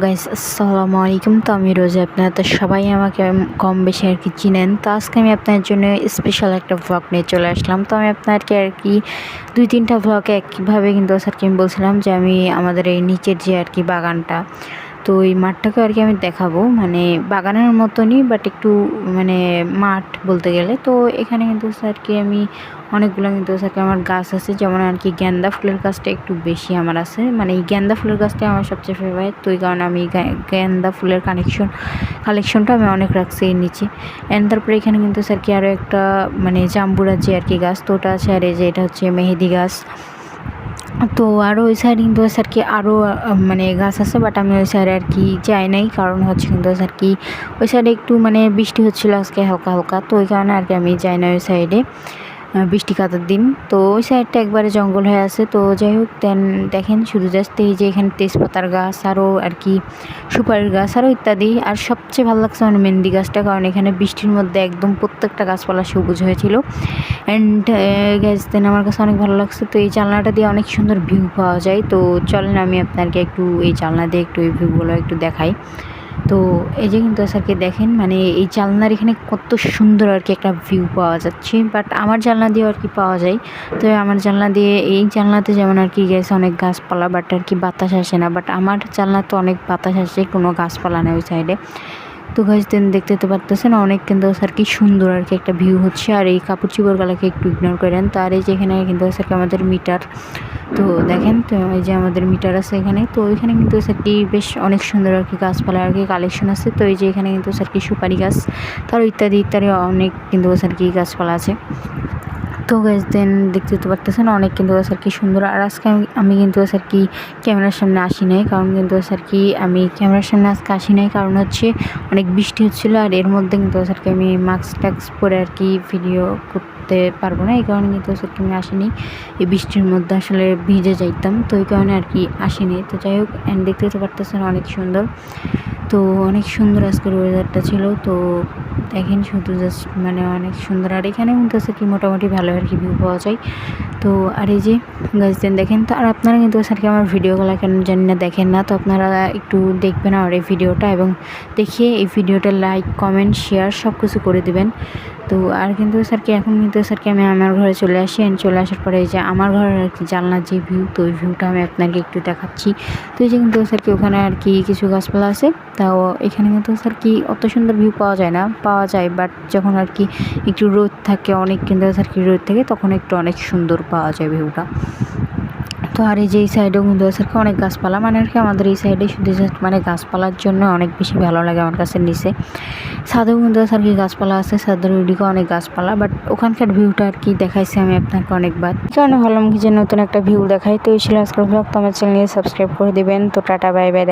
Guys আসসালামু আলাইকুম। তো আমি রোজা, আপনারা তো সবাই আমাকে কম বেশি আর কি চিনেন। তো আজকে আমি আপনার জন্য স্পেশাল একটা ভ্লগ নিয়ে চলে আসলাম। তো আমি আপনাকে আর কি 2-3টা ভ্লগে একইভাবে কিন্তু স্যারকে আমি বলছিলাম যে আমি আমাদের এই নিচের যে আর কি বাগানটা, তো এই মাঠটাকে আর কি আমি দেখাবো, মানে বাগানের মতনই বাট একটু মানে মাঠ বলতে গেলে। তো এখানে কিন্তু স্যারকে আমি অনেকগুলো কিন্তু স্যারকে আমার গাছ আছে, যেমন আর কি গেন্দা ফুলের গাছটা একটু বেশি আমার আছে, মানে এই গেন্দা ফুলের গাছটা আমার সবচেয়ে ফেভারিট। তো এই কারণে আমি গেন্দা ফুলের কালেকশনটা আমি অনেক রাখছি এর নিচে। অ্যান্ড তারপরে এখানে কিন্তু স্যারকে আরও একটা মানে জাম্বুরা যে আর কি গাছ, তো ওটা আছে। আর এই যে এটা হচ্ছে মেহেদি গাছ। তো আরও ওই সাইড কিন্তু স্যার কি আরও মানে গাছ আছে, বাট আমি ওই সাইডে আর কি যাই নাই, কারণ হচ্ছে কিন্তু স্যার কি ওই সাইডে একটু মানে বৃষ্টি হচ্ছিলো আজকে হালকা হালকা, তো ওই কারণে আর কি আমি যাই না ওই সাইডে বৃষ্টি কাতার দিন। তো ওই সাইডটা একবারে জঙ্গল হয়ে আছে। তো যাই হোক, দেখেন শুধু জাস্ট এই যে এখানে তেজপাতার গাছ, আরও আর কি সুপারির গাছ, আরও ইত্যাদি। আর সবচেয়ে ভালো লাগছে আমার মেহেন্দি গাছটা, কারণ এখানে বৃষ্টির মধ্যে একদম প্রত্যেকটা গাছপালা সবুজ হয়েছিল। অ্যান্ড গাছ দেন আমার কাছে অনেক ভালো লাগছে। তো এই জানলাটা দিয়ে অনেক সুন্দর ভিউ পাওয়া যায়। তো চলেন আমি আপনাকে একটু এই জানলা দিয়ে একটু এই ভিউগুলো একটু দেখাই। তো এই যে কিন্তু স্যারকে দেখেন, মানে এই জানলার এখানে কত সুন্দর আর কি একটা ভিউ পাওয়া যাচ্ছে, বাট আমার জানলা দিয়েও আর কি পাওয়া যায়। তো আমার জানলা দিয়ে এই জানলাতে যেমন আর কি গেছে অনেক গাছপালা, বাট আর কি বাতাস আসে না, বাট আমার জানলাতে অনেক বাতাস আসে, কোনো গাছপালা নেই ওই সাইডে। তো গাছ দেখতে তো পারতেছেন অনেক কিন্তু স্যার কি সুন্দর আর কি একটা ভিউ হচ্ছে। আর এই কাপড় চোপড়গুলোকে একটু ইগনোর করেন। তো আর এই যে এখানে কিন্তু স্যার আমাদের মিটার, তো দেখেন, তো এই যে আমাদের মিটার আছে এখানে। তো এখানে কিন্তু স্যার কি বেশ অনেক সুন্দর আর কি গাছপালা আর কি কালেকশন আছে। তো এই যে এখানে কিন্তু স্যার কি সুপারি গাছ, তারও ইত্যাদি ইত্যাদি অনেক কিন্তু স্যার কি গাছপালা আছে। তো গাছ দেখতে তো পারতেছেন অনেক কিন্তু স্যার কি সুন্দর। আর আজকে আমি কিন্তু স্যার কি ক্যামেরার সামনে আসি নাই, কারণ কিন্তু স্যার কি আমি ক্যামেরার সামনে আজকে আসি নাই কারণ হচ্ছে অনেক বৃষ্টি হচ্ছিলো। আর এর মধ্যে কিন্তু স্যার কি আমি মাস্ক টাস্ক পরে আর কি ভিডিও করতে পারবো না, এই কারণে কিন্তু স্যার কি আমি আসিনি। এই বৃষ্টির মধ্যে আসলে ভিজে যাইতাম, তো এই কারণে আর কি আসিনি। তো যাই হোক, দেখতে তো পারতেছেন অনেক সুন্দর। তো অনেক সুন্দর আজকের ওয়েদারটা ছিল। তো দেখেন শুধু জাস্ট মানে অনেক সুন্দর। আর এখানে কিন্তু স্যার কি মোটামুটি ভালো আর কি ভিউ পাওয়া যায়। তো আর এই যে গাছ দেখেন। তো আর আপনারা কিন্তু স্যার কি আমার ভিডিওগুলো কেন জানি না দেখেন না, তো আপনারা একটু দেখবেন আমার এই ভিডিওটা, এবং দেখিয়ে এই ভিডিওটা লাইক কমেন্ট শেয়ার সব কিছু করে দেবেন। তো আর কিন্তু স্যার কি এখন কিন্তু স্যার কি আমি আমার ঘরে চলে আসি। চলে আসার পরে এই যে আমার ঘরের আর কি জানলার যে ভিউ, তো ওই ভিউটা আমি আপনাকে একটু দেখাচ্ছি। তো এই যে কিন্তু স্যার কি ওখানে আর কি কিছু গাছপালা আছে। তাও এখানে কিন্তু স্যার কি অত সুন্দর ভিউ পাওয়া যায় না, পাওয়া যায় বাট যখন আর কি একটু রোদ থাকে অনেক কিন্তু স্যার কি রোদ থাকে, তখন একটু অনেক সুন্দর পাওয়া যায় ভিউটা। তো আর এই যে এই সাইডেও কিন্তু স্যার কি অনেক গাছপালা, মানে আর কি আমাদের এই সাইডে শুধু জাস্ট মানে গাছপালার জন্য অনেক বেশি ভালো লাগে আমার কাছে। নিচে ছাদেও কিন্তু স্যার কি গাছপালা আছে, ছাদের ওইদিকে অনেক গাছপালা, বাট ওখানকার ভিউটা আর কি দেখাইছি আমি আপনাকে অনেকবার, কারণে ভাবলাম কি যে নতুন একটা ভিউ দেখাই। তো এই ছিল আজকের ব্লগ। তো আমার চ্যানেল সাবস্ক্রাইব করে দেবেন। তো টাটা বাই বাই।